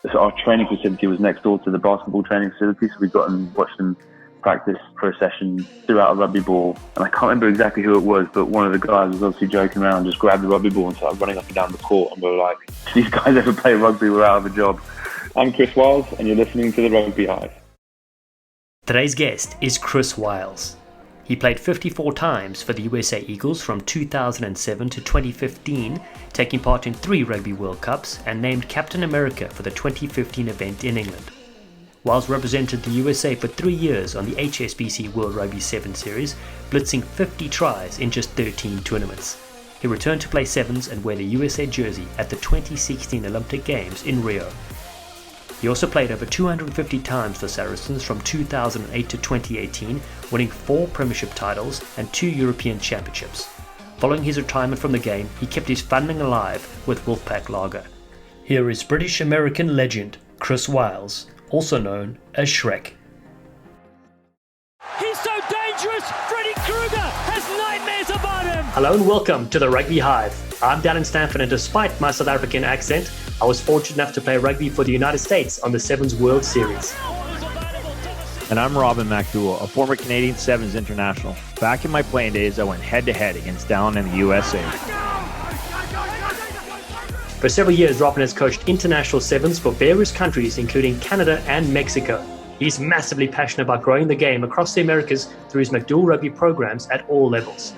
So our training facility was next door to the basketball training facility, so we got and watched them practice for a session, threw out a rugby ball, and I can't remember exactly who it was, but one of the guys was obviously joking around, just grabbed the rugby ball and started running up and down the court, and we were like, if these guys ever play rugby, we're out of a job. I'm Chris Wyles, and you're listening to the Rugby Hive. Today's guest is Chris Wyles. He played 54 times for the USA Eagles from 2007 to 2015, taking part in 3 Rugby World Cups and named Captain America for the 2015 event in England. Wyles represented the USA for 3 years on the HSBC World Rugby 7 Series, blitzing 50 tries in just 13 tournaments. He returned to play sevens and wear the USA jersey at the 2016 Olympic Games in Rio. He also played over 250 times for Saracens from 2008 to 2018, winning 4 Premiership titles and 2 European Championships. Following his retirement from the game, he kept his funding alive with Wolfpack Lager. Here is British-American legend Chris Wyles, also known as Shrek. He's so dangerous, Freddy Krueger has nightmares about him! Hello and welcome to the Rugby Hive. I'm Dallen, Stanford, and despite my South African accent, I was fortunate enough to play rugby for the United States on the Sevens World Series. And I'm McDouga, a former Canadian Sevens international. Back in my playing days, I went head-to-head against Dallen in the USA. For several years, Robin has coached international sevens for various countries, including Canada and Mexico. He's massively passionate about growing the game across the Americas through his McDouga rugby programs at all levels.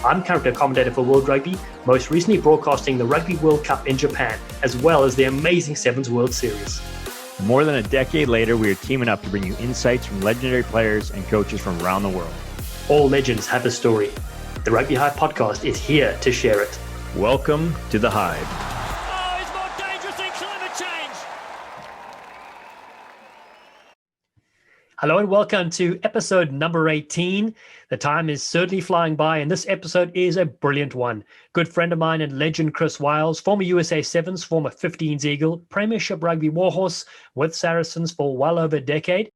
I'm currently a commentator for World Rugby, most recently broadcasting the Rugby World Cup in Japan, as well as the amazing Sevens World Series. More than a decade later, we are teaming up to bring you insights from legendary players and coaches from around the world. All legends have a story. The Rugby Hive podcast is here to share it. Welcome to the Hive. Oh, he's more dangerous than climate change! Hello and welcome to episode number 18. The time is certainly flying by, and this episode is a brilliant one. Good friend of mine and legend Chris Wyles, former USA Sevens, former 15s Eagle, Premiership Rugby Warhorse with Saracens for well over a decade.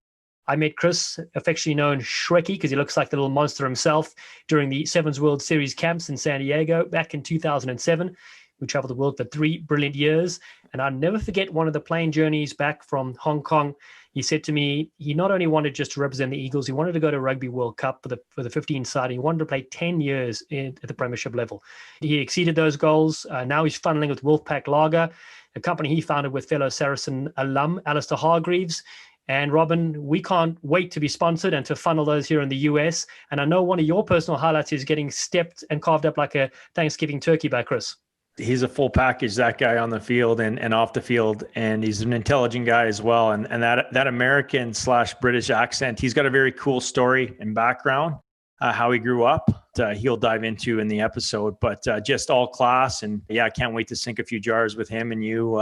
I met Chris, affectionately known Shrekky, because he looks like the little monster himself, during the Sevens World Series camps in San Diego back in 2007. We traveled the world for 3 brilliant years, and I'll never forget one of the plane journeys back from Hong Kong. He said to me, he not only wanted just to represent the Eagles, he wanted to go to Rugby World Cup for the 15 side. He wanted to play 10 years at the Premiership level. He exceeded those goals. Now he's funneling with Wolfpack Lager, a company he founded with fellow Saracen alum Alistair Hargreaves. And Robin, we can't wait to be sponsored and to funnel those here in the US. And I know one of your personal highlights is getting stepped and carved up like a Thanksgiving turkey by Chris. He's a full package, that guy, on the field and off the field. And he's an intelligent guy as well. And that American/British accent, he's got a very cool story and background, how he grew up. He'll dive into in the episode, but just all class. And yeah, I can't wait to sink a few jars with him and you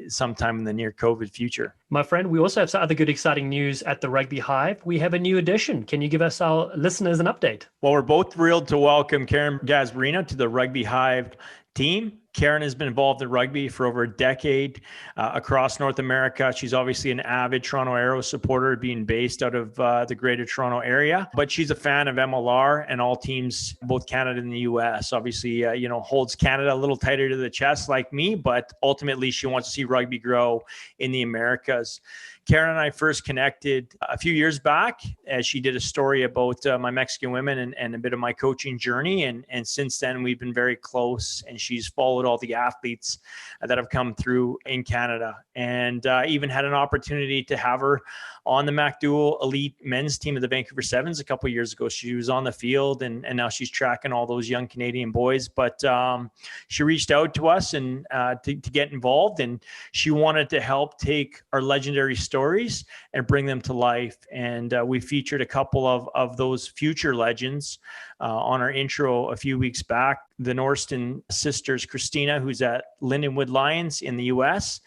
sometime in the near COVID future. My friend, we also have some other good, exciting news at the Rugby Hive. We have a new addition. Can you give us, our listeners, an update? Well, we're both thrilled to welcome Karen Gasparino to the Rugby Hive team. Karen has been involved in rugby for over a decade across North America. She's obviously an avid Toronto Arrows supporter, being based out of the greater Toronto area, but she's a fan of MLR and all teams, both Canada and the US. Obviously, holds Canada a little tighter to the chest like me, but ultimately she wants to see rugby grow in the Americas. Karen and I first connected a few years back as she did a story about my Mexican women and a bit of my coaching journey. And since then, we've been very close, and she's followed all the athletes that have come through in Canada, and even had an opportunity to have her on the MacDowell elite men's team of the Vancouver Sevens a couple of years ago. She was on the field, and now she's tracking all those young Canadian boys. But she reached out to us and to get involved, and she wanted to help take our legendary stories and bring them to life. And we featured a couple of those future legends on our intro a few weeks back. The Norston sisters, Christina, who's at Lindenwood Lions in the US,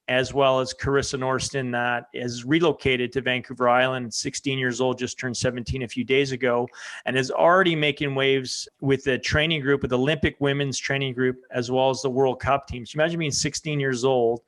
as well as Carissa Norston, that is relocated to Vancouver Island, 16 years old, just turned 17 a few days ago, and is already making waves with the training group, with the Olympic women's training group, as well as the World Cup team. So imagine being 16 years old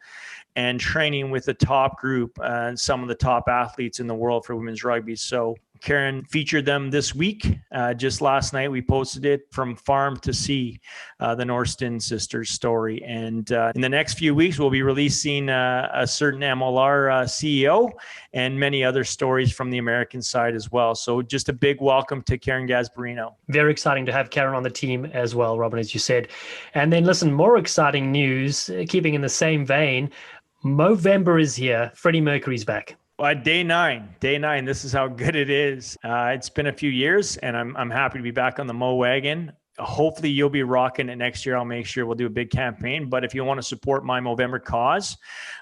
and training with the top group and some of the top athletes in the world for women's rugby. So Karen featured them this week. Just last night, we posted it, From Farm to Sea, the Norston sisters story. And in the next few weeks, we'll be releasing a certain MLR CEO and many other stories from the American side as well. So just a big welcome to Karen Gasbarino. Very exciting to have Karen on the team as well, Robin, as you said. And then listen, more exciting news, keeping in the same vein, Movember is here. Freddie Mercury's back. Day nine. This is how good it is. It's been a few years, and I'm happy to be back on the Mo wagon. Hopefully you'll be rocking it next year. I'll make sure we'll do a big campaign. But if you want to support my Movember cause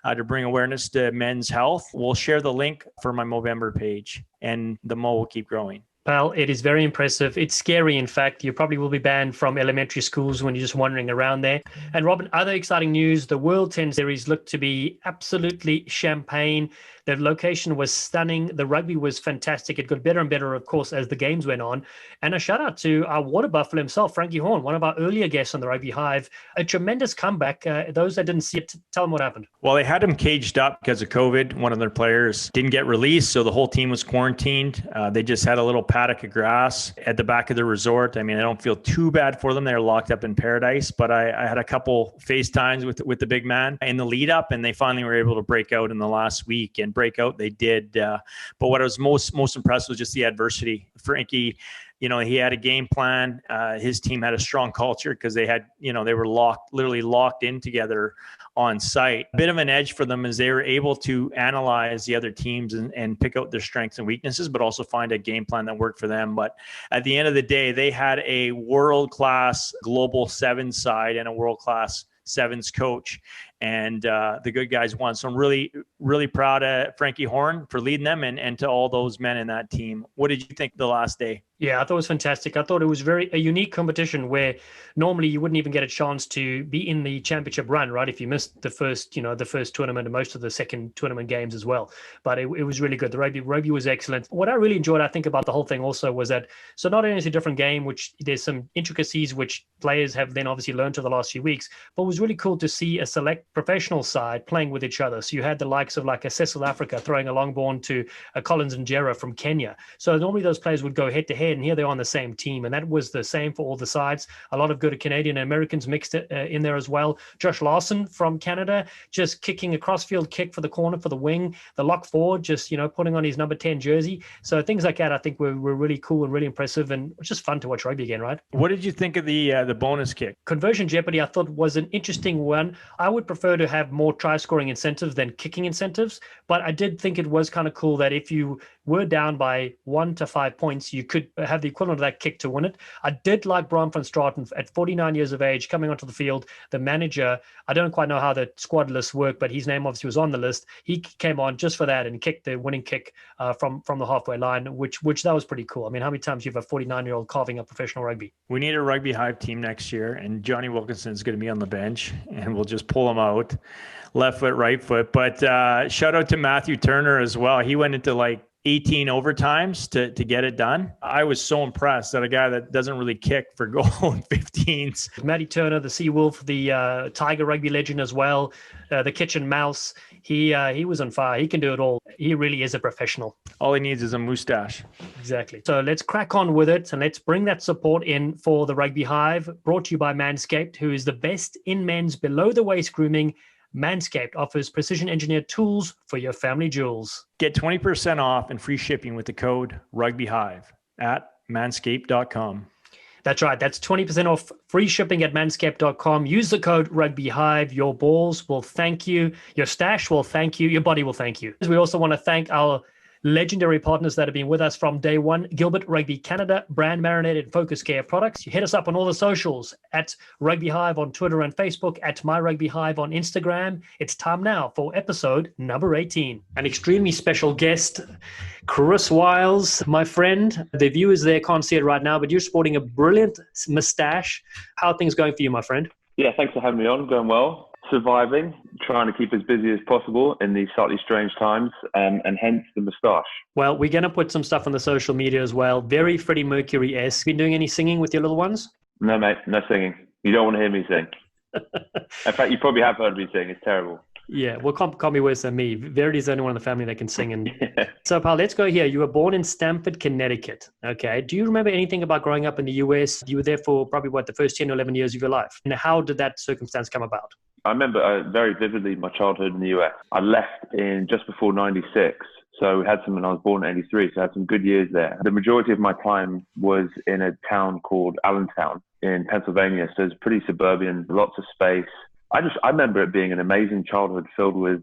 to bring awareness to men's health, we'll share the link for my Movember page, and the Mo will keep growing. Pal, it is very impressive. It's scary, in fact. You probably will be banned from elementary schools when you're just wandering around there. And Robin, other exciting news, the World 10 Series looked to be absolutely champagne. The location was stunning. The rugby was fantastic. It got better and better, of course, as the games went on. And a shout out to our water buffalo himself, Frankie Horn, one of our earlier guests on the Rugby Hive. A tremendous comeback. Those that didn't see it, tell them what happened. Well, they had him caged up because of COVID. One of their players didn't get released, so the whole team was quarantined. They just had a little paddock of grass at the back of the resort. I mean, I don't feel too bad for them. They're locked up in paradise, but I had a couple FaceTimes with the big man in the lead up, and they finally were able to break out in the last week. And break out they did. But what I was most impressed was just the adversity. Frankie, he had a game plan. His team had a strong culture because they had, they were literally locked in together on site. A bit of an edge for them is they were able to analyze the other teams and pick out their strengths and weaknesses, but also find a game plan that worked for them. But at the end of the day, they had a world-class global sevens side and a world-class sevens coach, and the good guys won. So I'm really, really proud of Frankie Horn for leading them and to all those men in that team. What did you think the last day? Yeah, I thought it was fantastic. I thought it was a unique competition where normally you wouldn't even get a chance to be in the championship run, right? If you missed the first tournament and most of the second tournament games as well. But it was really good. The rugby was excellent. What I really enjoyed, I think, about the whole thing also was that, so not only is it a different game, which there's some intricacies which players have then obviously learned over the last few weeks, but it was really cool to see a select professional side playing with each other. So you had the likes of like a Cecil Africa throwing a long ball to a Collins and Jera from Kenya. So normally those players would go head to head, and here they're on the same team, and that was the same for all the sides. A lot of good Canadian and Americans mixed in there as well. Josh Larson from Canada just kicking a crossfield kick for the corner for the wing. The lock forward just putting on his number 10 jersey. So things like that I think were really cool and really impressive, and it's just fun to watch rugby again, right? What did you think of the bonus kick? Conversion jeopardy I thought was an interesting one. I would prefer to have more try scoring incentives than kicking incentives, but I did think it was kind of cool that if you were down by 1 to 5 points, you could have the equivalent of that kick to win it. I did like Bram van Straten at 49 years of age coming onto the field. The manager, I don't quite know how the squad lists work, but his name obviously was on the list. He came on just for that and kicked the winning kick from the halfway line, which that was pretty cool. I mean, how many times you have a 49-year-old carving up professional rugby? We need a Rugby Hive team next year, and Johnny Wilkinson is going to be on the bench, and we'll just pull him out, left foot, right foot. But shout out to Matthew Turner as well. He went into like 18 overtimes to get it done. I was so impressed that a guy that doesn't really kick for goal in 15s. Matty Turner, the Sea Wolf, the Tiger rugby legend as well, the kitchen mouse. He was on fire. He can do it all. He really is a professional. All he needs is a mustache. Exactly. So let's crack on with it, and let's bring that support in for the Rugby Hive, brought to you by Manscaped, who is the best in men's below-the-waist grooming. Manscaped offers precision-engineered tools for your family jewels. Get 20% off and free shipping with the code RugbyHive at manscaped.com. That's right. That's 20% off free shipping at manscaped.com. Use the code RugbyHive. Your balls will thank you. Your stash will thank you. Your body will thank you. We also want to thank our legendary partners that have been with us from day one: Gilbert Rugby Canada, Brand Marinated Focus Care Products. You hit us up on all the socials at Rugby Hive on Twitter and Facebook, at My Rugby Hive on Instagram. It's time now for episode number 18. An extremely special guest, Chris Wyles, my friend. The viewers there can't see it right now, but you're sporting a brilliant mustache. How are things going for you, my friend? Yeah, thanks for having me on. Going well. Surviving, trying to keep as busy as possible in these slightly strange times, and hence the moustache. Well, we're going to put some stuff on the social media as well. Very Freddie Mercury-esque. Been doing any singing with your little ones? No, mate, no singing. You don't want to hear me sing. In fact, you probably have heard me sing. It's terrible. Yeah, well, can't be worse than me. Verity's the only one in the family that can sing. And so, pal, let's go here. You were born in Stanford, Connecticut. Okay. Do you remember anything about growing up in the US? You were there for probably, the first 10 or 11 years of your life. And how did that circumstance come about? I remember very vividly my childhood in the US. I left in just before 96. So we had some, and I was born in 83, so I had some good years there. The majority of my time was in a town called Allentown in Pennsylvania. So it's pretty suburban, lots of space. I remember it being an amazing childhood filled with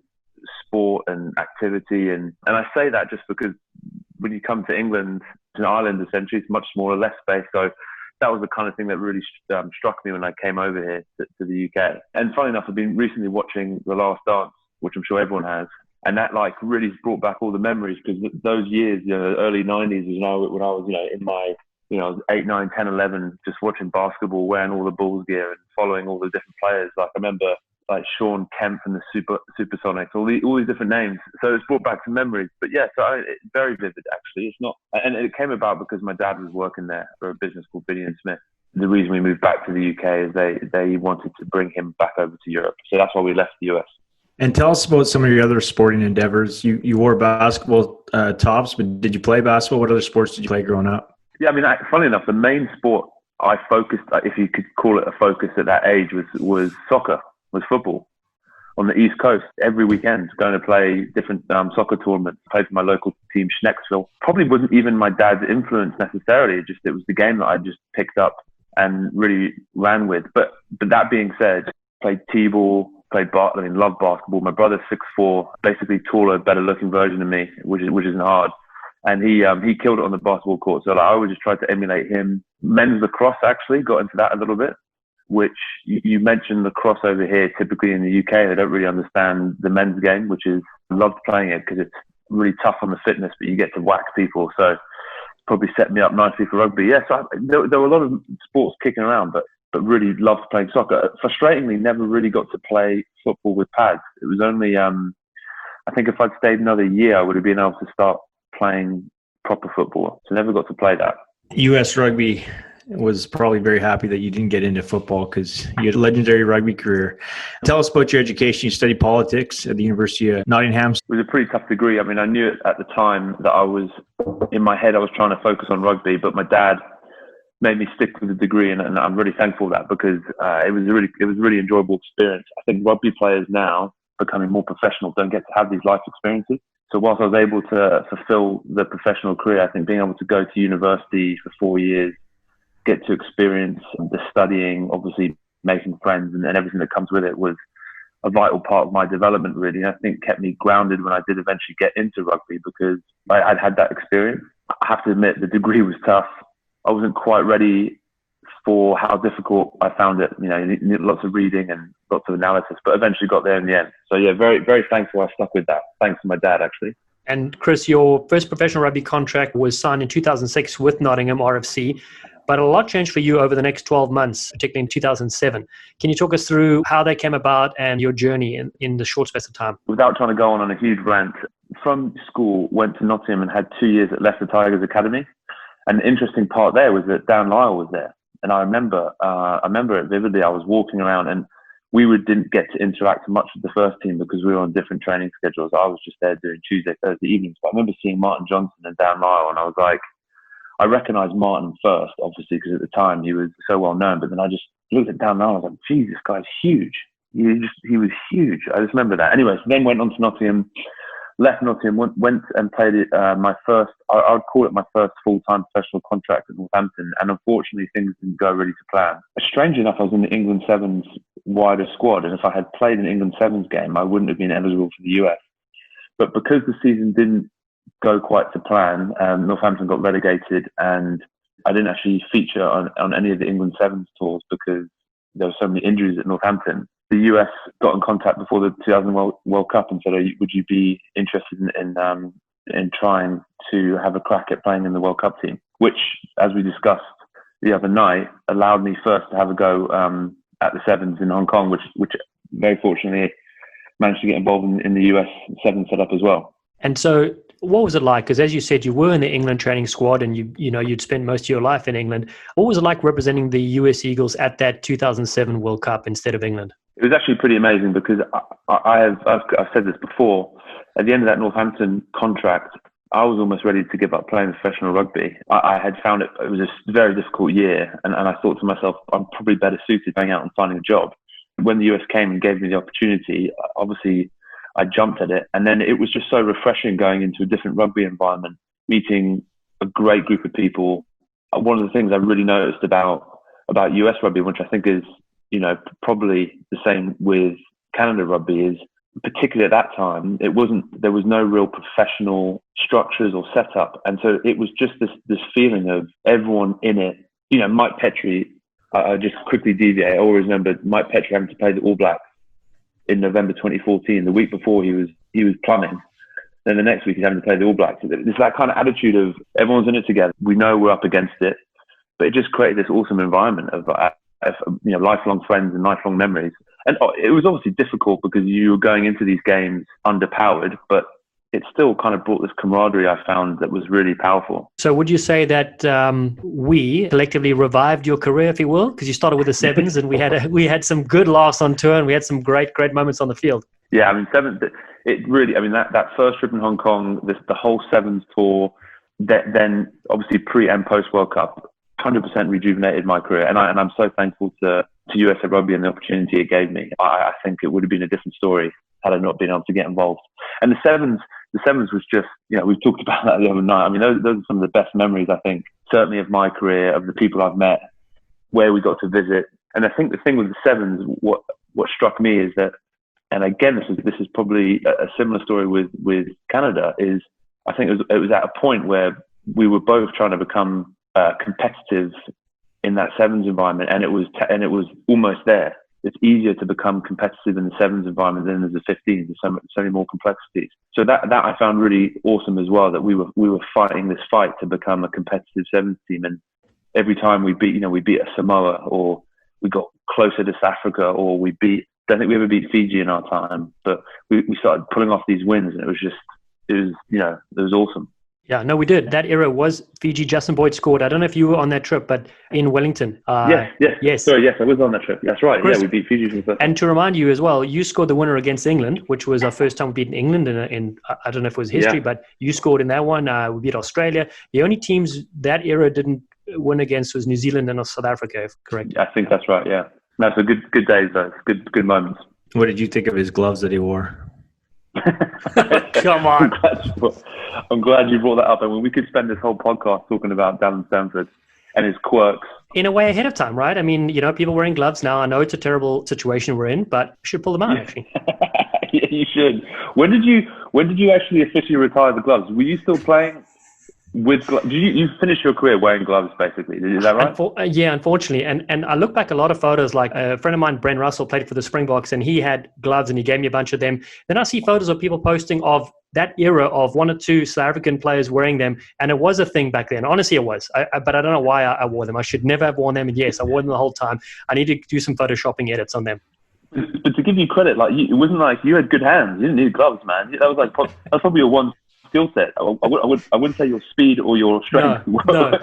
sport and activity. And I say that just because when you come to England, it's an island essentially, it's much smaller, less space. So that was the kind of thing that really struck me when I came over here to the UK. And funny enough, I've been recently watching The Last Dance, which I'm sure everyone has. And that really brought back all the memories, because those years, early 90s, when I was, in my, 8, 9, 10, 11, just watching basketball, wearing all the Bulls gear and following all the different players. Like I remember Sean Kemp and the Supersonics, all these different names. So it's brought back some memories. But yeah, it's very vivid actually. It's not, and it came about because my dad was working there for a business called Billy and Smith. The reason we moved back to the UK is they wanted to bring him back over to Europe. So that's why we left the US. And tell us about some of your other sporting endeavors. You wore basketball tops, but did you play basketball? What other sports did you play growing up? Yeah, funny enough, the main sport I focused, if you could call it a focus at that age, was soccer, was football. On the East Coast, every weekend, going to play different soccer tournaments. Played for my local team, Schnecksville. Probably wasn't even my dad's influence necessarily. It was the game that I just picked up and really ran with. But that being said, played t-ball, loved basketball. My brother's 6'4", basically taller, better looking version of me, which isn't hard. And he killed it on the basketball court. So I always just tried to emulate him. Men's lacrosse actually got into that a little bit, which you mentioned lacrosse over here. Typically in the UK, they don't really understand the men's game, which is, loved playing it because it's really tough on the fitness, but you get to whack people. So probably set me up nicely for rugby. Yeah, so there were a lot of sports kicking around, but really loved playing soccer. Frustratingly, never really got to play football with pads. It was only, I think if I'd stayed another year, I would have been able to start playing proper football. So never got to play that. US Rugby was probably very happy that you didn't get into football because you had a legendary rugby career. Tell us about your education. You studied politics at the University of Nottingham. It was a pretty tough degree. I knew it at the time that in my head, I was trying to focus on rugby, but my dad made me stick with the degree, and I'm really thankful for that because it was a really enjoyable experience. I think rugby players now, becoming more professional, don't get to have these life experiences. So whilst I was able to fulfill the professional career, I think being able to go to university for 4 years, get to experience the studying, obviously making friends and everything that comes with it was a vital part of my development, really. And I think kept me grounded when I did eventually get into rugby because I'd had that experience. I have to admit the degree was tough. I wasn't quite ready for how difficult I found it. You need lots of reading and lots of analysis, but eventually got there in the end. So yeah, very, very thankful I stuck with that. Thanks to my dad, actually. And Chris, your first professional rugby contract was signed in 2006 with Nottingham RFC, but a lot changed for you over the next 12 months, particularly in 2007. Can you talk us through how that came about and your journey in the short space of time? Without trying to go on a huge rant, from school, went to Nottingham and had 2 years at Leicester Tigers Academy. And the interesting part there was that Dan Lyle was there. And I remember it vividly. I was walking around and we didn't get to interact much with the first team because we were on different training schedules. I was just there doing Tuesday, Thursday evenings. But I remember seeing Martin Johnson and Dan Lyle, and I was like, I recognised Martin first, obviously, because at the time he was so well known. But then I just looked at Dan Lyle and I was like, geez, this guy's huge. He was huge. I just remember that. Anyway, so then went on to Nottingham, left Nottingham, went and played it, my first, I would call it my first full-time professional contract at Northampton. And unfortunately, things didn't go really to plan. Strange enough, I was in the England Sevens wider squad. And if I had played an England Sevens game, I wouldn't have been eligible for the US. But because the season didn't go quite to plan, Northampton got relegated and I didn't actually feature on any of the England Sevens tours because there were so many injuries at Northampton. The US got in contact before the 2000 World Cup and said, would you be interested in trying to have a crack at playing in the World Cup team? Which, as we discussed the other night, allowed me first to have a go at the Sevens in Hong Kong, which very fortunately managed to get involved in the US Sevens setup as well. And so what was it like? Because as you said, you were in the England training squad and you'd spent most of your life in England. What was it like representing the US Eagles at that 2007 World Cup instead of England? It was actually pretty amazing because I've said this before. At the end of that Northampton contract, I was almost ready to give up playing professional rugby. I had found it was a very difficult year, and I thought to myself, I'm probably better suited going out and finding a job. When the US came and gave me the opportunity, obviously I jumped at it. And then it was just so refreshing going into a different rugby environment, meeting a great group of people. One of the things I really noticed about US rugby, which I think is, probably the same with Canada rugby, is particularly at that time, there was no real professional structures or setup. And so it was just this feeling of everyone in it. Mike Petrie, I just quickly deviate. I always remember Mike Petrie having to play the All Blacks in November 2014. The week before he was plumbing. Then the next week he's having to play the All Blacks. It's that kind of attitude of everyone's in it together. We know we're up against it, but it just created this awesome environment of lifelong friends and lifelong memories. And it was obviously difficult because you were going into these games underpowered, but it still kind of brought this camaraderie I found that was really powerful. So would you say that we collectively revived your career, if you will? Because you started with the Sevens and we had some good laughs on tour and we had some great moments on the field. Yeah, Sevens, it really, that first trip in Hong Kong, the whole Sevens tour, then obviously pre and post World Cup, 100% rejuvenated my career. And I'm so thankful to USA Rugby and the opportunity it gave me. I think it would have been a different story had I not been able to get involved. And the Sevens was just, we've talked about that the other night. Those are some of the best memories, I think, certainly of my career, of the people I've met, where we got to visit. And I think the thing with the Sevens, what struck me is that, and again, this is probably a similar story with Canada, is I think it was at a point where we were both trying to become competitive in that Sevens environment, and it was almost there. It's easier to become competitive in the Sevens environment than in the 15s. There's so many more complexities. So that I found really awesome as well, that we were fighting this fight to become a competitive Sevens team. And every time we beat a Samoa, or we got closer to South Africa, or I don't think we ever beat Fiji in our time, but we started pulling off these wins, and it was awesome. Yeah, no, we did. That era was Fiji. Justin Boyd scored. I don't know if you were on that trip, but in Wellington. Yes. Sorry, yes, I was on that trip. That's right. Chris, we beat Fiji for the first time. And to remind you as well, you scored the winner against England, which was our first time we beat England in I don't know if it was history, but you scored in that one. We beat Australia. The only teams that era didn't win against was New Zealand and South Africa, if correct. I think that's right, yeah. No, so good days, though. Good moments. What did you think of his gloves that he wore? Come on. I'm glad you brought that up. We could spend this whole podcast talking about Dallen Stanford and his quirks. In a way, ahead of time, right? People wearing gloves now. I know it's a terrible situation we're in, but we should pull them out, actually. Yeah, you should. When did you actually officially retire the gloves? Were you still playing with gloves? You finished your career wearing gloves, basically. Is that right? Yeah, unfortunately. And I look back a lot of photos, like a friend of mine, Brent Russell, played for the Springboks, and he had gloves and he gave me a bunch of them. Then I see photos of people posting of that era of one or two South African players wearing them. And it was a thing back then. Honestly, it was. But I don't know why I wore them. I should never have worn them. And yes, I wore them the whole time. I need to do some photoshopping edits on them. But to give you credit, it wasn't like you had good hands. You didn't need gloves, man. That was probably your one skill set. I wouldn't say your speed or your strength. No.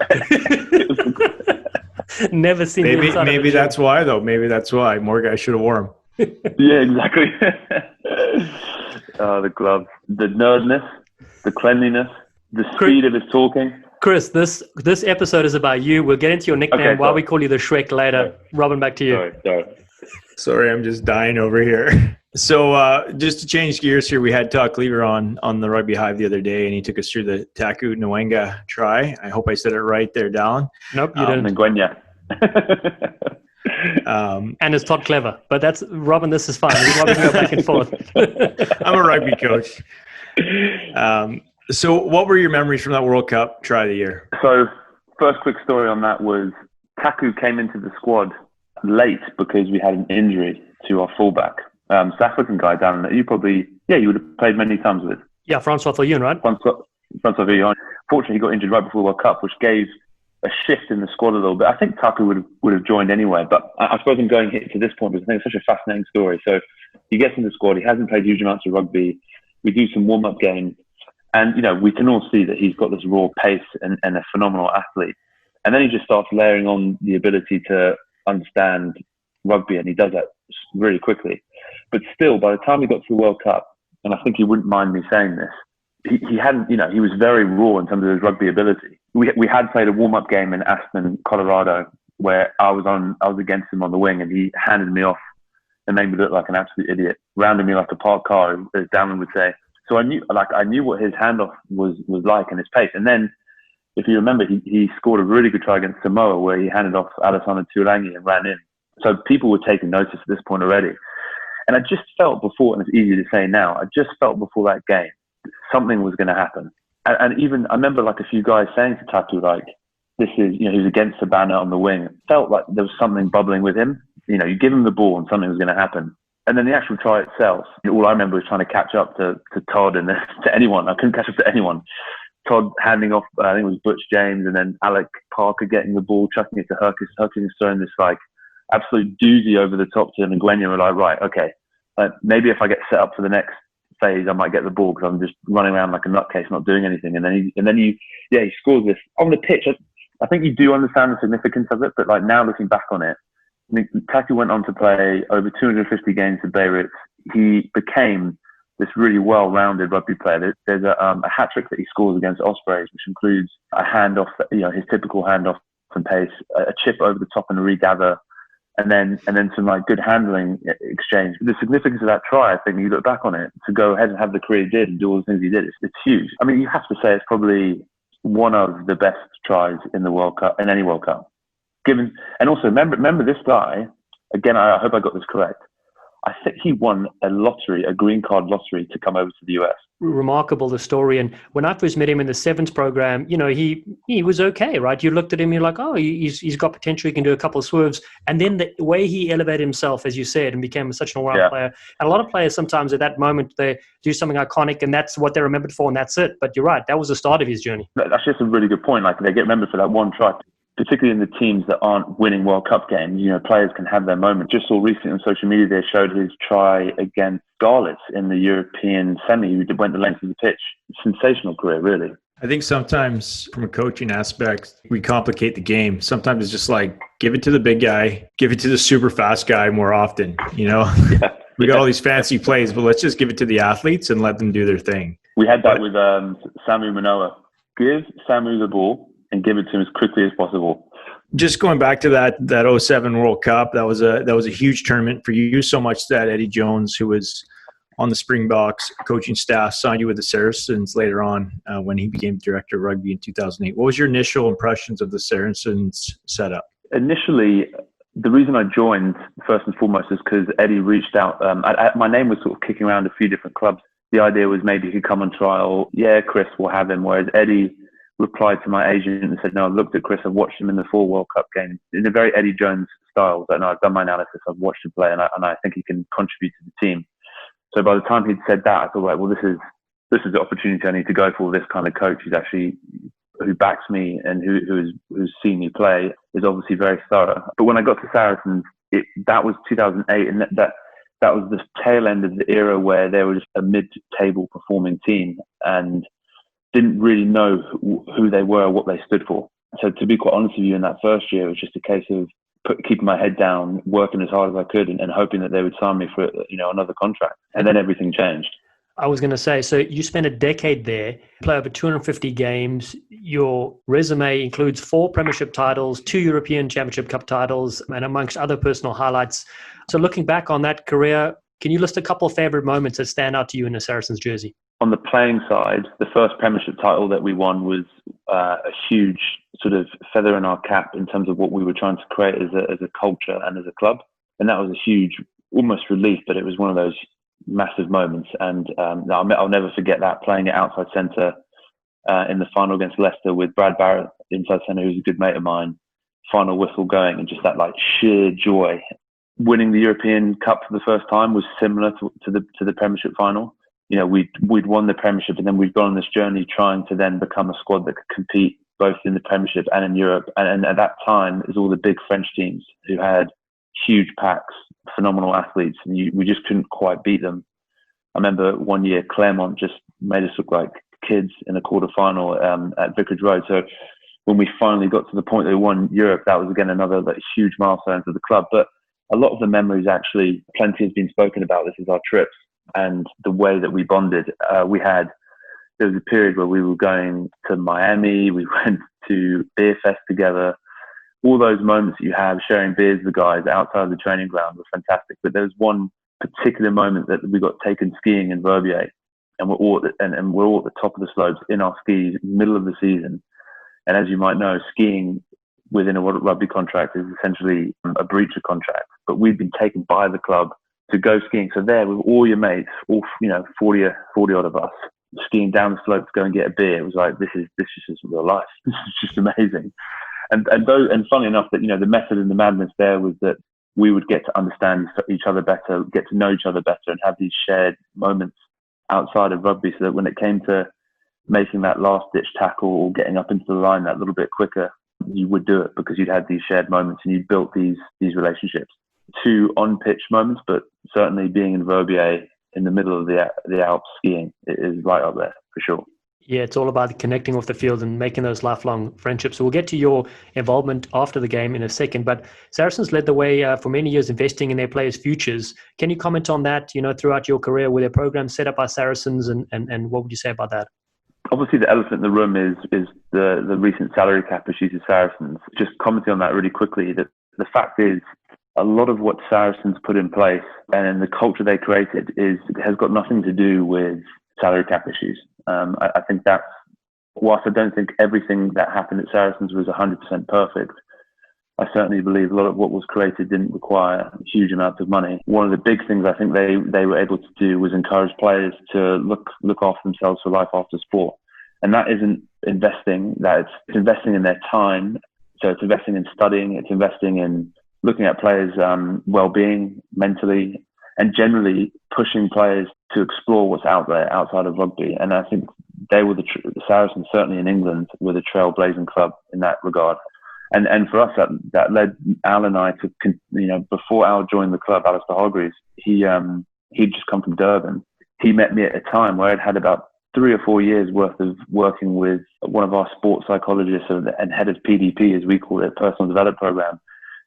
Never seen. Maybe that's why, though. Maybe that's why more guys should have worn them. Yeah, exactly. The gloves, the nerdness, the cleanliness, the speed of his talking. Chris, this episode is about you. We'll get into your nickname while we call you the Shrek later. Robin, back to you. Sorry, I'm just dying over here. So just to change gears here, we had Tuck Lever on the Rugby Hive the other day, and he took us through the Taku Nwanga try. I hope I said it right there, Dallen. Nope, you didn't. Nwanga. And it's Todd Clever, but that's Robin. This is fine. We can go back and forth. I'm a rugby coach. So what were your memories from that World Cup try of the year? So first quick story on that was Taku came into the squad late because we had an injury to our fullback. South African guy, Dallen, that you would have played many times with. Yeah, Francois Viljoen, right? Francois Viljoen. Fortunately, he got injured right before the World Cup, which gave a shift in the squad a little bit. I think Taku would have joined anyway, but I suppose I'm going to this point because I think it's such a fascinating story. So he gets in the squad. He hasn't played huge amounts of rugby. We do some warm-up games, and we can all see that he's got this raw pace and a phenomenal athlete. And then he just starts layering on the ability to understand rugby, and he does that really quickly. But still, by the time we got to the World Cup, and I think he wouldn't mind me saying this, he hadn't, he was very raw in terms of his rugby ability. We had played a warm-up game in Aspen, Colorado, where I was against him on the wing, and he handed me off and made me look like an absolute idiot, rounded me like a parked car, as Dallen would say. So I knew what his handoff was like and his pace. And then, if you remember, he scored a really good try against Samoa where he handed off Alessandro Tuolangi and ran in. So people were taking notice at this point already. And I just felt before, and it's easy to say now, I just felt before that game, something was going to happen. And even, I remember like a few guys saying to Taku, like, this is, he was against the banner on the wing. It felt like there was something bubbling with him. You give him the ball and something was going to happen. And then the actual try itself, all I remember was trying to catch up to Todd and to anyone. I couldn't catch up to anyone. Todd handing off, I think it was Butch James, and then Alec Parker getting the ball, chucking it to Hercules. Hercules throwing this like absolute doozy over the top to Nguyen. We're like, right, okay, maybe if I get set up for the next phase, I might get the ball because I'm just running around like a nutcase, not doing anything. And then he scores this on the pitch. I think you do understand the significance of it, but like now looking back on it, Taku went on to play over 250 games for Beirut. He became this really well-rounded rugby player. There's a hat-trick that he scores against Ospreys, which includes a handoff, his typical handoff and pace, a chip over the top and a regather, and then some like good handling exchange. The significance of that try, I think, you look back on it, to go ahead and have the career he did and do all the things he did, it's huge. I mean, you have to say it's probably one of the best tries in the World Cup, in any World Cup. And also remember this guy, again, I hope I got this correct. I think he won a green card lottery to come over to the US. Remarkable, the story. And when I first met him in the Sevens program, he was okay, right? You looked at him, you're like, oh, he's got potential, he can do a couple of swerves. And then the way he elevated himself, as you said, and became such an all-round player. And a lot of players sometimes at that moment, they do something iconic and that's what they're remembered for and that's it. But you're right, that was the start of his journey. That's just a really good point. Like, they get remembered for that one try. Particularly in the teams that aren't winning World Cup games, players can have their moment. Just saw recently on social media, they showed his try against Scarlets in the European semi. He went the length of the pitch. Sensational career, really. I think sometimes from a coaching aspect, we complicate the game. Sometimes it's just like, give it to the big guy, give it to the super fast guy more often, We got all these fancy plays, but let's just give it to the athletes and let them do their thing. We had that with Samu Manoa. Give Samu the ball and give it to him as quickly as possible. Just going back to that 07 World Cup, that was a huge tournament for you, so much that Eddie Jones, who was on the Springboks coaching staff, signed you with the Saracens later on when he became director of rugby in 2008. What was your initial impressions of the Saracens setup? Initially, the reason I joined, first and foremost, is because Eddie reached out. My name was sort of kicking around a few different clubs. The idea was maybe he could come on trial. Yeah, Chris, we'll have him. Whereas Eddie replied to my agent and said, no, I've looked at Chris, I've watched him in the 4 World Cup games in a very Eddie Jones style. But no, I've done my analysis, I've watched him play, and I think he can contribute to the team. So by the time he'd said that, I thought, right, well, this is the opportunity I need to go for. This kind of coach who backs me and who's seen me play is obviously very thorough. But when I got to Saracens, that was 2008, and that was the tail end of the era where they were just a mid-table performing team and didn't really know who they were or what they stood for. So to be quite honest with you, in that first year, it was just a case of keeping my head down, working as hard as I could, and hoping that they would sign me for another contract. And then everything changed. I was going to say, so you spent a decade there, play over 250 games. Your resume includes 4 Premiership titles, 2 European Championship Cup titles, and amongst other personal highlights. So looking back on that career, can you list a couple of favorite moments that stand out to you in a Saracens jersey? On the playing side, the first Premiership title that we won was a huge sort of feather in our cap in terms of what we were trying to create as a culture and as a club. And that was a huge, almost relief, but it was one of those massive moments. And I'll never forget that, playing it outside centre in the final against Leicester with Brad Barrett inside centre, who's a good mate of mine. Final whistle going, and just that like sheer joy. Winning the European Cup for the first time was similar to the Premiership final. We'd won the Premiership, and then we'd gone on this journey trying to then become a squad that could compete both in the Premiership and in Europe. And at that time, it was all the big French teams who had huge packs, phenomenal athletes, and we just couldn't quite beat them. I remember one year Clermont just made us look like kids in a quarter-final at Vicarage Road. So when we finally got to the point that we won Europe, that was again another huge milestone for the club. But a lot of the memories actually, plenty has been spoken about this, is our trips and the way that we bonded. There was a period where we were going to Miami, we went to Beer Fest together. All those moments that you have sharing beers with the guys outside of the training ground were fantastic. But there was one particular moment that we got taken skiing in Verbier, and we're all at the top of the slopes in our skis, middle of the season. And as you might know, skiing within a World Rugby contract is essentially a breach of contract. But we'd been taken by the club to go skiing. So there, with all your mates, all 40 odd of us, skiing down the slope to go and get a beer. It was like, this is just real life. This is just amazing. And funny enough, that the method and the madness there was that we would get to understand each other better, get to know each other better, and have these shared moments outside of rugby, so that when it came to making that last ditch tackle or getting up into the line that little bit quicker, you would do it because you'd had these shared moments and you built these relationships. 2 on-pitch moments, but certainly being in Verbier in the middle of the Alps skiing is right up there for sure. Yeah, it's all about connecting off the field and making those lifelong friendships. So we'll get to your involvement after the game in a second, but Saracens led the way for many years investing in their players' futures. Can you comment on that, throughout your career? Were there programs set up by Saracens, and what would you say about that? Obviously, the elephant in the room is the recent salary cap issues of Saracens. Just commenting on that really quickly, that the fact is, a lot of what Saracens put in place and the culture they created has got nothing to do with salary cap issues. I think that whilst I don't think everything that happened at Saracens was 100% perfect, I certainly believe a lot of what was created didn't require huge amounts of money. One of the big things I think they were able to do was encourage players to look after themselves for life after sport. And that isn't investing, it's investing in their time. So it's investing in studying, it's investing in looking at players' well-being mentally, and generally pushing players to explore what's out there outside of rugby. And I think they were the Saracens, certainly in England, were the trailblazing club in that regard. And for us, that led Al and I to, before Al joined the club, Alistair Hargreaves, he'd just come from Durban. He met me at a time where I'd had about 3 or 4 years worth of working with one of our sports psychologists and head of PDP, as we call it, personal development program,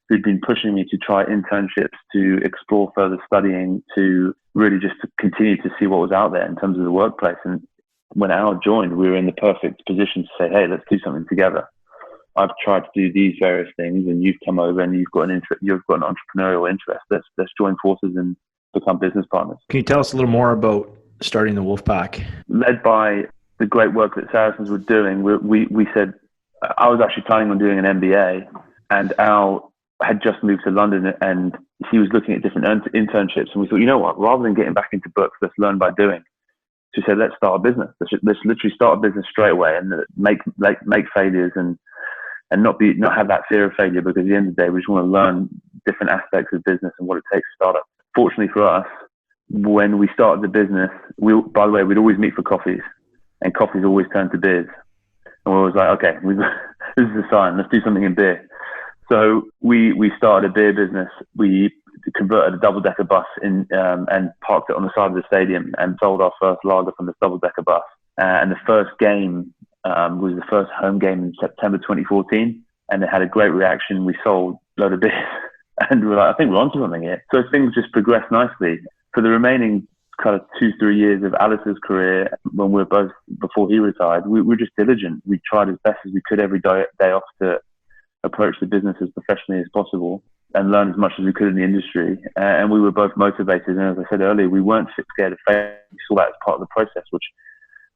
who'd been pushing me to try internships, to explore further studying, to really just to continue to see what was out there in terms of the workplace. And when Al joined, we were in the perfect position to say, hey, let's do something together. I've tried to do these various things, and you've come over and you've got an entrepreneurial interest. Let's join forces and become business partners. Can you tell us a little more about starting the Wolfpack? Led by the great work that Saracens were doing, we said, I was actually planning on doing an MBA, and Al had just moved to London and he was looking at different internships, and we thought, you know what, rather than getting back into books, let's learn by doing. So we said, let's start a business. Let's literally start a business straight away and make failures and not have that fear of failure, because at the end of the day, we just want to learn different aspects of business and what it takes to start up. Fortunately for us, when we started the business, by the way, we'd always meet for coffees, and coffees always turned to beers. And we was like, okay, this is a sign. Let's do something in beer. So we started a beer business. We converted a double-decker bus and parked it on the side of the stadium and sold our first lager from this double-decker bus. And the first game was the first home game in September 2014, and it had a great reaction. We sold a load of beers, and we were like, I think we're onto something here. So things just progressed nicely. For the remaining kind of 2-3 years of Alice's career, when we were both, before he retired, we were just diligent. We tried as best as we could every day off to approach the business as professionally as possible and learn as much as we could in the industry. And we were both motivated. And as I said earlier, we weren't scared of failure. We saw that as part of the process, which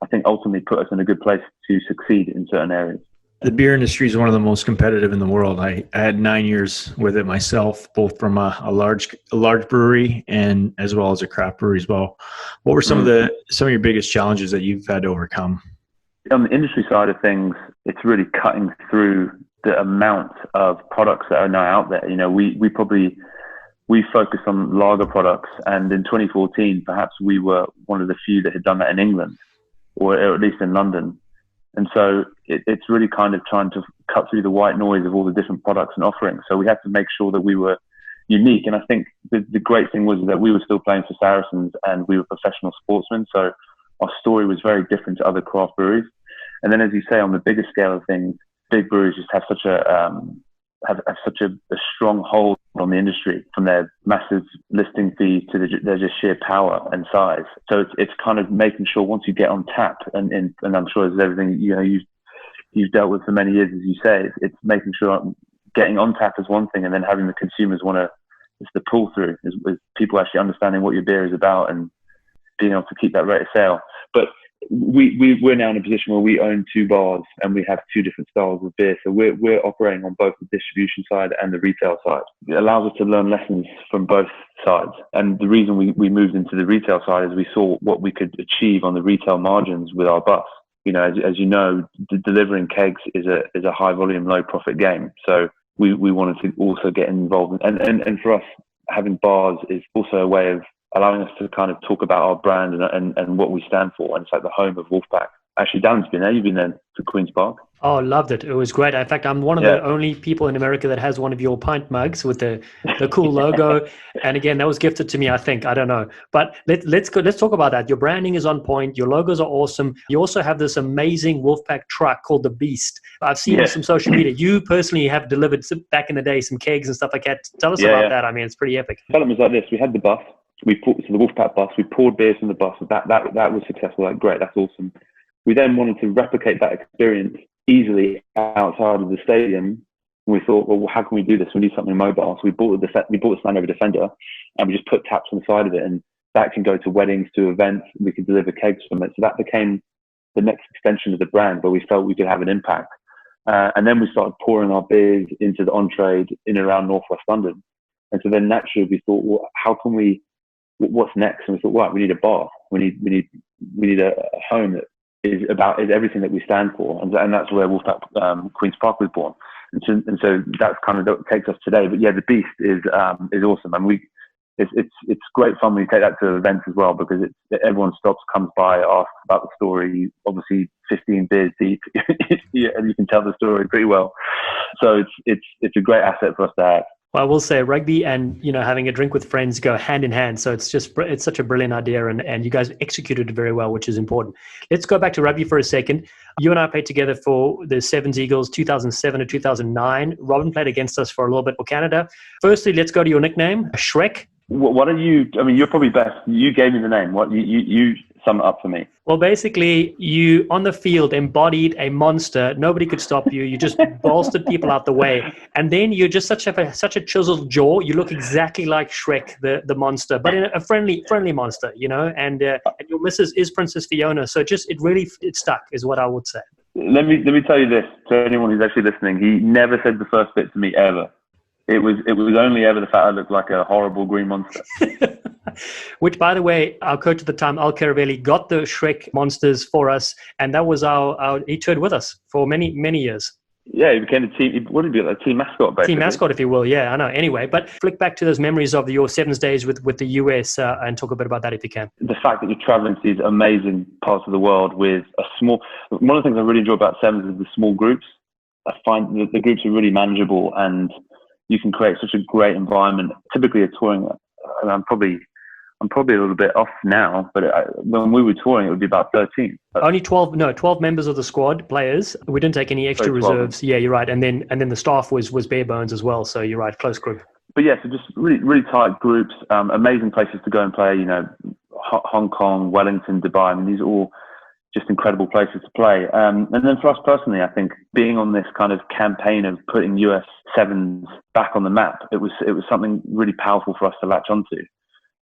I think ultimately put us in a good place to succeed in certain areas. The beer industry is one of the most competitive in the world. I had 9 years with it myself, both from a large brewery and as well as a craft brewery as well. What were some of your biggest challenges that you've had to overcome? On the industry side of things, it's really cutting through the amount of products that are now out there. We focused on lager products, and in 2014, perhaps we were one of the few that had done that in England, or at least in London. And so it's really kind of trying to cut through the white noise of all the different products and offerings. So we had to make sure that we were unique. And I think the great thing was that we were still playing for Saracens and we were professional sportsmen. So our story was very different to other craft breweries. And then, as you say, on the bigger scale of things, big breweries just have such a have such a strong hold on the industry, from their massive listing fees to their just sheer power and size. So it's kind of making sure once you get on tap, and I'm sure it's everything you've dealt with for many years, as you say, it's making sure getting on tap is one thing, and then having the consumers it's the pull through is people actually understanding what your beer is about and being able to keep that rate of sale. But we're now in a position where we own 2 bars and we have 2 different styles of beer. So we're operating on both the distribution side and the retail side. It allows us to learn lessons from both sides. And the reason we moved into the retail side is we saw what we could achieve on the retail margins with our bus. You know, as you know, delivering kegs is a high volume, low profit game. So we wanted to also get involved. And for us, having bars is also a way of allowing us to kind of talk about our brand and what we stand for. And it's like the home of Wolfpack. Actually, Dallen's been there. You've been there to Queen's Park. Oh, loved it. It was great. In fact, I'm one of the only people in America that has one of your pint mugs with the cool logo. And again, that was gifted to me, I think. I don't know. But let's talk about that. Your branding is on point. Your logos are awesome. You also have this amazing Wolfpack truck called the Beast. I've seen some social media. You personally have delivered back in the day some kegs and stuff like that. Tell us about that. I mean, it's pretty epic. The development was like this. We had the bus. The Wolfpack bus. We poured beers from the bus. That was successful. Like, great. That's awesome. We then wanted to replicate that experience easily outside of the stadium. We thought, well, how can we do this? We need something mobile. So we bought the Stand Over Defender, and we just put taps on the side of it, and that can go to weddings, to events. We could deliver kegs from it. So that became the next extension of the brand, where we felt we could have an impact. And then we started pouring our beers into the on-trade in and around Northwest London. And so then naturally we thought, well, how can we? What's next? And we thought, right, we need a bar. We need a home that is everything that we stand for, and that's where Wolfpack Queen's Park was born. And so that's kind of what takes us today. But yeah, the Beast is awesome, and it's great fun when you take that to events as well, because everyone stops, comes by, asks about the story. Obviously, 15 beers deep, and you can tell the story pretty well. So it's a great asset for us to have. Well, I will say rugby and, having a drink with friends go hand in hand. So it's such a brilliant idea, and you guys executed it very well, which is important. Let's go back to rugby for a second. You and I played together for the Sevens Eagles 2007 to 2009. Robin played against us for a little bit for Canada. Firstly, let's go to your nickname, Shrek. What are you? I mean, you're probably best. You gave me the name. What you sum it up for me? Well, basically, you on the field embodied a monster. Nobody could stop you. You just bolstered people out the way, and then you're just such a chiseled jaw. You look exactly like Shrek, the monster, but in a friendly monster, And your missus is Princess Fiona, so it stuck, is what I would say. Let me tell you this to anyone who's actually listening. He never said the first bit to me ever. It was only ever the fact I looked like a horrible green monster. Which, by the way, our coach at the time, Al Caravelli, got the Shrek monsters for us, and that was he toured with us for many, many years. Yeah, he became a team mascot, basically. Team mascot, if you will. Yeah, I know. Anyway, but flick back to those memories of your Sevens days with the US and talk a bit about that if you can. The fact that you're traveling to these amazing parts of the world with one of the things I really enjoy about Sevens is the small groups. I find the groups are really manageable, and you can create such a great environment. Typically, a touring, I'm probably a little bit off now, but when we were touring, it would be about 13. Only 12 members of the squad, players. We didn't take any extra reserves. Yeah, you're right. And then the staff was bare bones as well. So you're right, close group. But yeah, so just really, really tight groups, amazing places to go and play, Hong Kong, Wellington, Dubai. I mean, these are all just incredible places to play. And then for us personally, I think being on this kind of campaign of putting US Sevens back on the map, it was something really powerful for us to latch onto.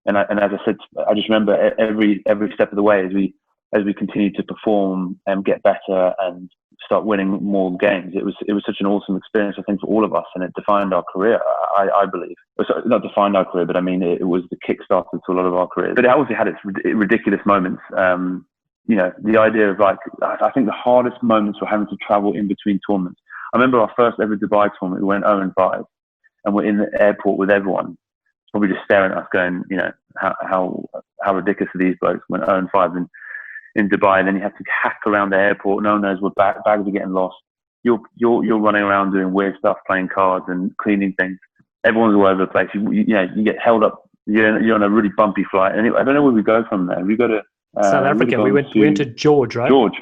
And as I said, I just remember every step of the way as we continued to perform and get better and start winning more games. It was such an awesome experience, I think, for all of us, and it defined our career, I believe. Not defined our career, but I mean, it was the kickstarter to a lot of our careers. But it obviously had its ridiculous moments. The idea of I think the hardest moments were having to travel in between tournaments. I remember our first ever Dubai tournament, we went 0-5, and we're in the airport with everyone, probably just staring at us going, how ridiculous are these blokes, went 0-5 in Dubai, and then you have to hack around the airport, no one knows where bags are getting lost. You're running around doing weird stuff, playing cards and cleaning things. Everyone's all over the place. You get held up, you're on a really bumpy flight. And I don't know where we go from there. We go to South Africa. We went to George, right? George.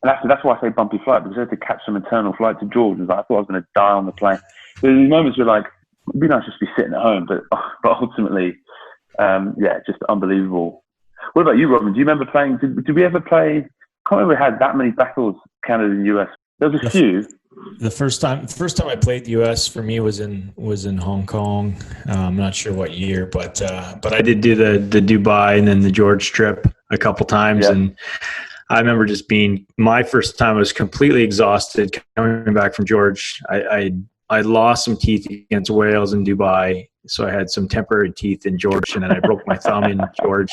And that's why I say bumpy flight, because I had to catch some internal flight to George. I thought I was going to die on the plane. There were these moments where like, it'd be nice just to be sitting at home, but ultimately, just unbelievable. What about you, Robin? Do you remember playing? Did we ever play? I can't remember we had that many battles, Canada and US. There was a few. The first time I played the US for me was in Hong Kong. I'm not sure what year, but I did do the Dubai and then the George trip a couple times, and I remember just being my first time. I was completely exhausted coming back from George. I lost some teeth against Wales in Dubai, so I had some temporary teeth in George, and then I broke my thumb in George.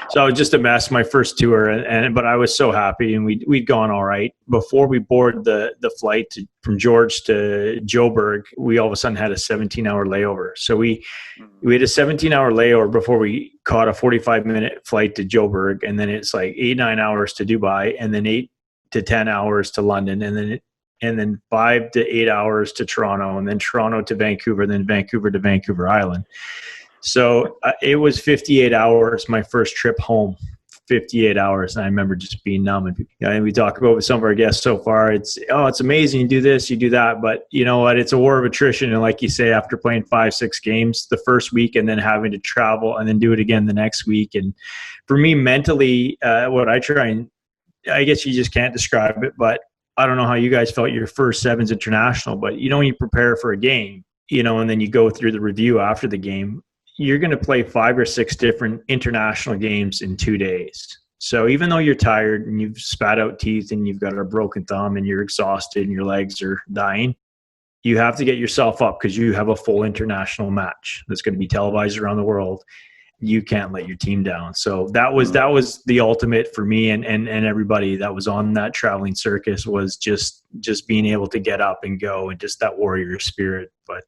So I was just a mess my first tour, but I was so happy, and we'd gone all right. Before we boarded the flight from George to Joburg, we all of a sudden had a 17-hour layover. So we had a 17-hour layover before we caught a 45-minute flight to Joburg, and then it's like 8-9 hours to Dubai, and then 8 to 10 hours to London, and then 5 to 8 hours to Toronto, and then Toronto to Vancouver, then Vancouver to Vancouver Island. So it was 58 hours, my first trip home, 58 hours. And I remember just being numb. And we talk about with some of our guests so far, it's amazing. You do this, you do that. But you know what? It's a war of attrition. And like you say, after playing 5-6 games the first week and then having to travel and then do it again the next week. And for me, mentally, what I try and I guess you just can't describe it, but I don't know how you guys felt your first Sevens international, but when you prepare for a game, and then you go through the review after the game, you're going to play 5 or 6 different international games in 2 days. So even though you're tired and you've spat out teeth and you've got a broken thumb and you're exhausted and your legs are dying, you have to get yourself up because you have a full international match that's going to be televised around the world. You can't let your team down. So that was the ultimate for me and everybody that was on that traveling circus, was just being able to get up and go, and just that warrior spirit. But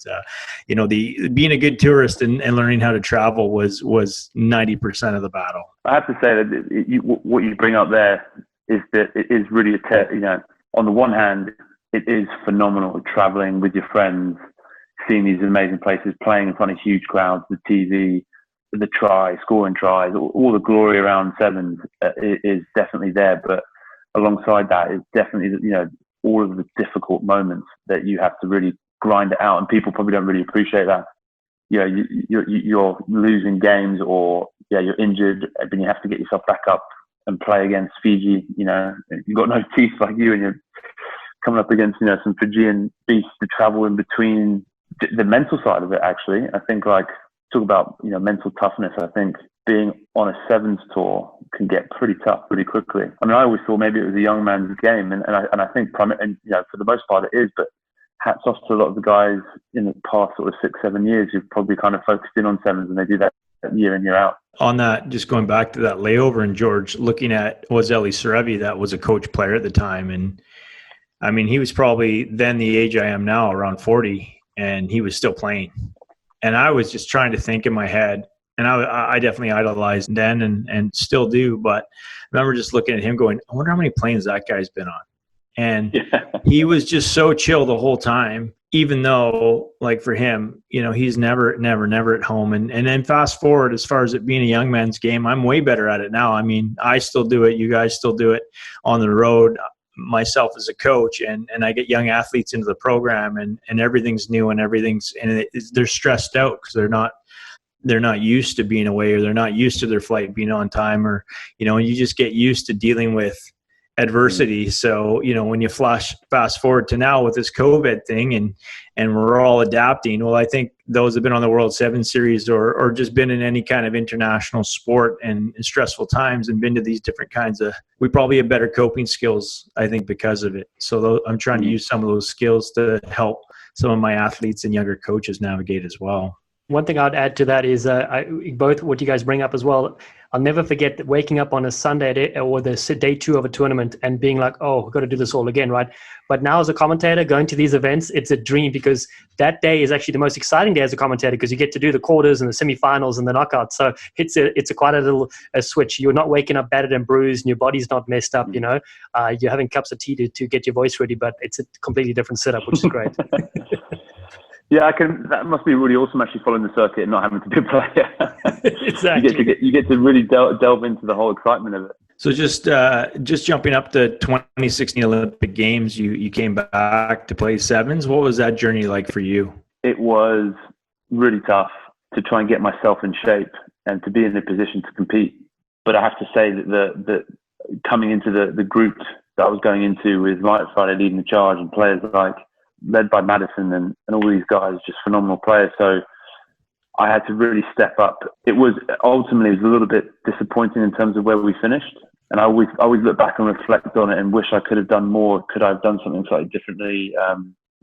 the being a good tourist and learning how to travel was 90% of the battle. I have to say that what you bring up there is that it is really on the one hand, it is phenomenal traveling with your friends, seeing these amazing places, playing in front of huge crowds, the TV, the scoring tries, all the glory around Sevens is definitely there. But alongside that is definitely, all of the difficult moments that you have to really grind it out. And people probably don't really appreciate that. You're losing games, or you're injured, but you have to get yourself back up and play against Fiji. You've got no teeth like you, and you're coming up against, some Fijian beasts to travel in between. The mental side of it, actually, I think, like, talk about mental toughness. I think being on a Sevens tour can get pretty tough pretty quickly. I mean, I always thought maybe it was a young man's game, and I think for the most part it is. But hats off to a lot of the guys in the past sort of 6-7 years who've probably kind of focused in on Sevens, and they do that year in, year out. On that, just going back to that layover in George, looking at Eli Serevi, that was a coach player at the time, and I mean, he was probably then the age I am now, around 40, and he was still playing. And I was just trying to think in my head, and I definitely idolized then and still do. But I remember just looking at him going, I wonder how many planes that guy's been on. And he was just so chill the whole time, even though, like, for him, he's never at home. And then fast forward, as far as it being a young man's game, I'm way better at it now. I mean, I still do it. You guys still do it on the road. Myself as a coach, and I get young athletes into the program, and everything's new, and they're stressed out because they're not used to being away, or they're not used to their flight being on time, or and you just get used to dealing with adversity. So when you fast forward to now with this COVID thing, and we're all adapting. Well, I think those have been on the World 7 Series or just been in any kind of international sport and in stressful times and been to these different kinds of, we probably have better coping skills, I think, because of it. So I'm trying to use some of those skills to help some of my athletes and younger coaches navigate as well. One thing I'd add to that is both what you guys bring up as well. I'll never forget that waking up on a Sunday or the day 2 of a tournament and being like, oh, we've got to do this all again, right? But now as a commentator going to these events, it's a dream, because that day is actually the most exciting day as a commentator, because you get to do the quarters and the semifinals and the knockouts. So it's quite a little switch. You're not waking up battered and bruised and your body's not messed up, you're having cups of tea to get your voice ready, but it's a completely different setup, which is great. Yeah, that must be really awesome, actually, following the circuit and not having to be a player. Exactly. You get to really delve into the whole excitement of it. So just jumping up to 2016 Olympic Games, you came back to play sevens. What was that journey like for you? It was really tough to try and get myself in shape and to be in a position to compete. But I have to say that coming into the group that I was going into with Light Friday leading the charge and players like led by Madison and all these guys, just phenomenal players. So I had to really step up. It was ultimately a little bit disappointing in terms of where we finished. And I always look back and reflect on it and wish I could have done more. Could I have done something slightly differently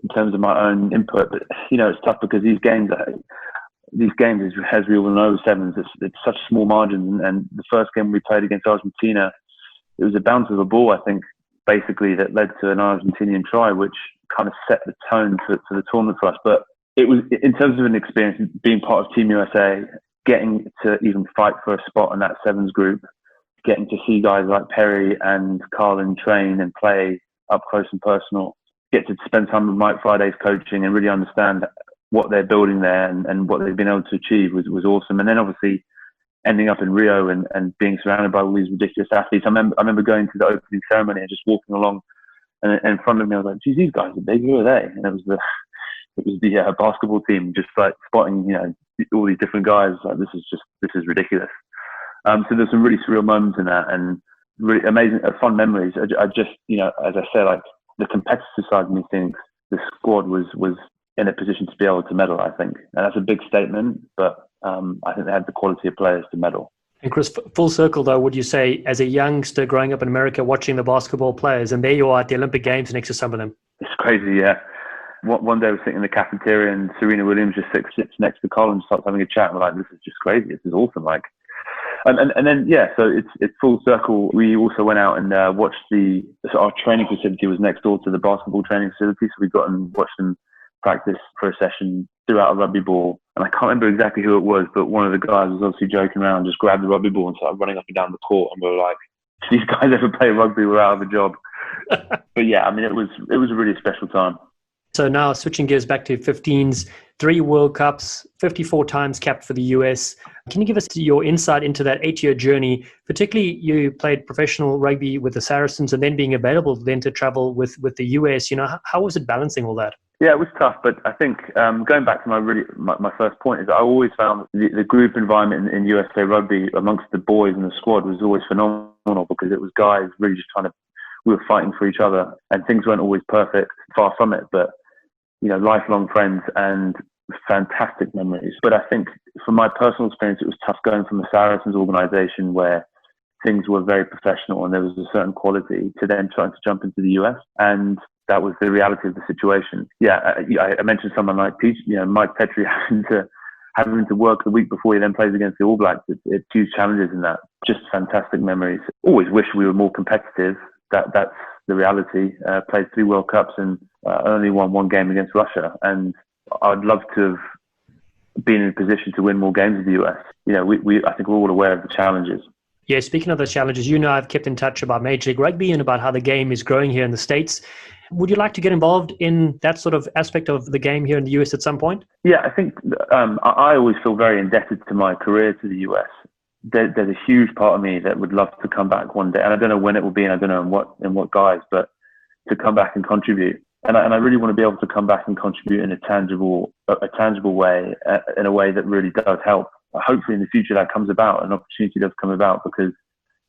in terms of my own input? But, it's tough because these games, as we all know, sevens, it's such small margins. And the first game we played against Argentina, it was a bounce of a ball, I think, basically, that led to an Argentinian try, which kind of set the tone for the tournament for us. But it was, in terms of an experience, being part of Team USA, getting to even fight for a spot in that sevens group, getting to see guys like Perry and Carlin train and play up close and personal, get to spend time with Mike Friday's coaching and really understand what they're building there and what they've been able to achieve was awesome. And then obviously ending up in Rio and being surrounded by all these ridiculous athletes. I remember going to the opening ceremony and just walking along, and in front of me I was like, geez, these guys are big, who are they? And it was the basketball team, just like spotting, all these different guys. Like, this is ridiculous. So there's some really surreal moments in that and really amazing, fun memories. I just, as I said, like the competitive side of me thinks the squad was in a position to be able to medal, I think. And that's a big statement, but I think they had the quality of players to medal. And Chris, full circle though, would you say as a youngster growing up in America, watching the basketball players, and there you are at the Olympic Games next to some of them? It's crazy, yeah. One day I was sitting in the cafeteria and Serena Williams just sits next to Colin, starts having a chat, and we're like, this is just crazy, this is awesome. Like, and then, yeah, so it's full circle. We also went out and watched so our training facility was next door to the basketball training facility, so we got and watched them practice for a session, threw out a rugby ball, and I can't remember exactly who it was, but one of the guys was obviously joking around, just grabbed the rugby ball and started running up and down the court, and we were like, do these guys ever play rugby? We're out of a job. But yeah, I mean, it was a really special time. So now switching gears back to 15s, 3 World Cups, 54 times capped for the US. Can you give us your insight into that 8-year journey? Particularly, you played professional rugby with the Saracens and then being available then to travel with the US. How was it balancing all that? Yeah, it was tough, but I think going back to my first point is I always found the group environment in USA Rugby amongst the boys in the squad was always phenomenal because it was guys really just we were fighting for each other, and things weren't always perfect, far from it, but lifelong friends and fantastic memories. But I think from my personal experience, it was tough going from the Saracens organisation where things were very professional and there was a certain quality to then trying to jump into the US, and that was the reality of the situation. Yeah, I mentioned someone like Mike Petrie having to work the week before he then plays against the All Blacks. It's huge challenges in that. Just fantastic memories. Always wish we were more competitive. That's the reality. Played 3 World Cups and only won 1 game against Russia. And I'd love to have been in a position to win more games with the US. I think we're all aware of the challenges. Yeah, speaking of those challenges, I've kept in touch about Major League Rugby and about how the game is growing here in the States. Would you like to get involved in that sort of aspect of the game here in the US at some point? Yeah, I think I always feel very indebted to my career to the US. There's a huge part of me that would love to come back one day, and I don't know when it will be, and I don't know in what guise, but to come back and contribute. And I really want to be able to come back and contribute in a tangible way, in a way that really does help. Hopefully in the future that comes about, an opportunity does come about, because,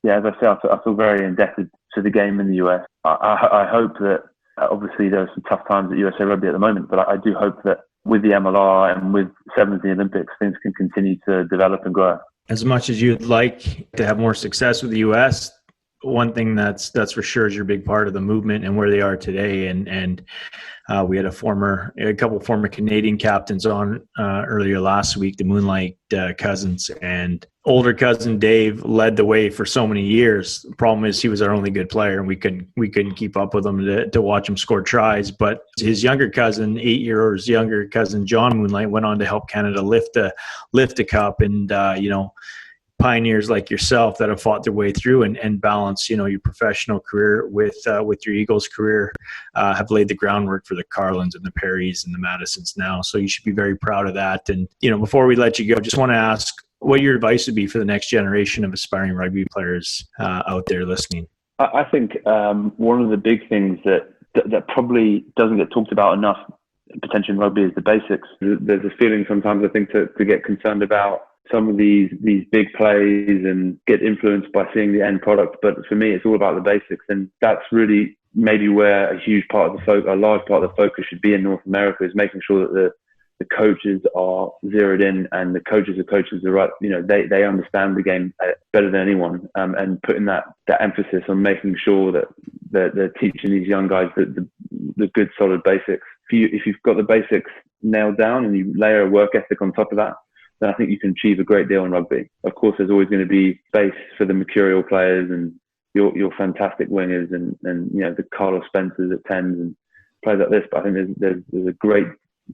yeah, as I say, I feel very indebted to the game in the US. I hope that, obviously there are some tough times at USA Rugby at the moment, but I do hope that with the MLR and with sevens in the Olympics, things can continue to develop and grow. As much as you'd like to have more success with the US, one thing that's for sure is you're a big part of the movement and where they are today. And we had a couple of former Canadian captains on earlier last week, the Moonlight cousins, and older cousin Dave led the way for so many years. The problem is he was our only good player, and we couldn't keep up with him to watch him score tries. But his younger cousin, 8 years younger cousin John Moonlight, went on to help Canada lift a cup, and pioneers like yourself that have fought their way through and balance, your professional career with your Eagles career, have laid the groundwork for the Carlins and the Perrys and the Madisons now. So you should be very proud of that. And, before we let you go, just want to ask, what your advice would be for the next generation of aspiring rugby players out there listening? I think one of the big things that probably doesn't get talked about enough, potentially in rugby, is the basics. There's a feeling sometimes, I think, to get concerned about some of these big plays and get influenced by seeing the end product. But for me, it's all about the basics, and that's really maybe where a large part of the focus should be in North America, is making sure that the coaches are zeroed in, and the coaches are right. They understand the game better than anyone, and putting that emphasis on making sure that they're teaching these young guys the good solid basics. If you've got the basics nailed down and you layer a work ethic on top of that, then I think you can achieve a great deal in rugby. Of course, there's always going to be space for the mercurial players and your fantastic wingers and the Carlos Spencers at 10s and players like this. But I think there's a great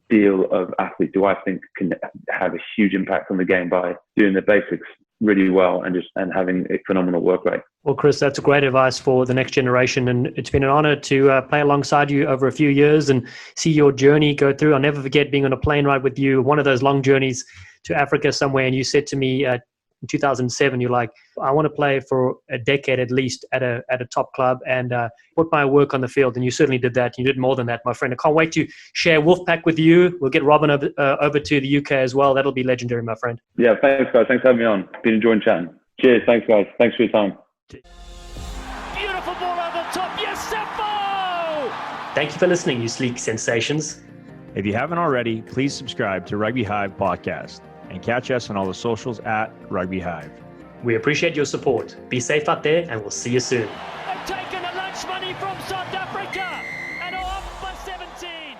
deal of athletes who I think can have a huge impact on the game by doing the basics really well and having a phenomenal work rate. Well, Chris, that's great advice for the next generation, and it's been an honor to play alongside you over a few years and see your journey go through. I'll never forget being on a plane ride with you, one of those long journeys to Africa somewhere, and you said to me in 2007, you're like, I want to play for a decade at least at a top club and put my work on the field. And you certainly did that. You did more than that, my friend. I can't wait to share Wolfpack with you. We'll get Robin over to the UK as well. That'll be legendary, my friend. Yeah, thanks, guys. Thanks for having me on. Been enjoying chatting. Cheers. Thanks, guys. Thanks for your time. Beautiful ball over the top. Yes, Seppo! Thank you for listening, you sleek sensations. If you haven't already, please subscribe to Rugby Hive Podcast and catch us on all the socials at Rugby Hive. We appreciate your support. Be safe out there, and we'll see you soon. They've taken the lunch money from South Africa and are up by 17.